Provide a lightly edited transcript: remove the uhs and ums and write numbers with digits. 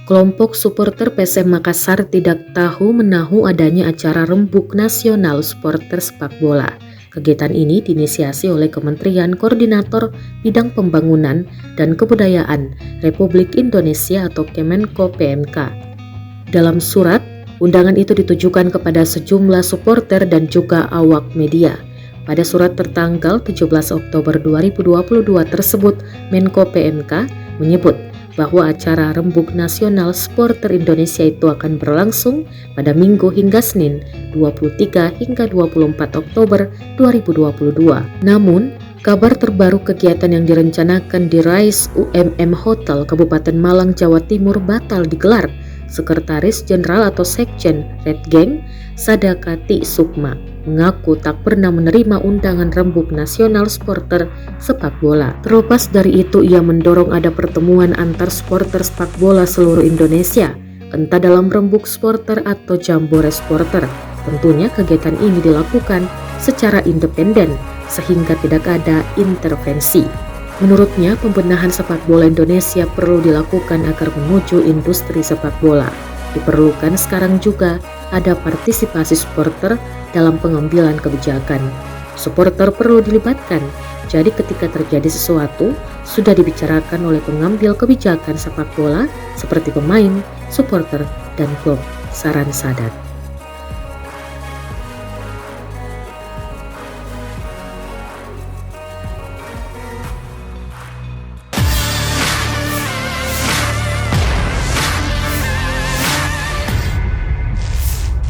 Kelompok supporter PSM Makassar tidak tahu menahu adanya acara rembuk nasional supporter sepak bola. Kegiatan ini diinisiasi oleh Kementerian Koordinator Bidang Pembangunan dan Kebudayaan Republik Indonesia atau Kemenko PMK. Dalam surat, undangan itu ditujukan kepada sejumlah supporter dan juga awak media. Pada surat tertanggal 17 Oktober 2022 tersebut, Menko PMK menyebut bahwa acara Rembuk Nasional Supporter Indonesia itu akan berlangsung pada Minggu hingga Senin 23 hingga 24 Oktober 2022. Namun, kabar terbaru kegiatan yang direncanakan di Rise UMM Hotel Kabupaten Malang, Jawa Timur batal digelar. Sekretaris Jenderal atau Sekjen Red Gang, Sadakati Sukma, mengaku tak pernah menerima undangan Rembuk Nasional Supporter Sepak Bola. Terlepas dari itu, ia mendorong ada pertemuan antar supporter sepak bola seluruh Indonesia, entah dalam Rembuk Supporter atau Jambore Supporter. Tentunya kegiatan ini dilakukan secara independen sehingga tidak ada intervensi. Menurutnya, pembenahan sepak bola Indonesia perlu dilakukan agar menuju industri sepak bola. Diperlukan sekarang juga ada partisipasi supporter dalam pengambilan kebijakan. Supporter perlu dilibatkan, jadi ketika terjadi sesuatu, sudah dibicarakan oleh pengambil kebijakan sepak bola seperti pemain, supporter, dan klub. Saran Sadat.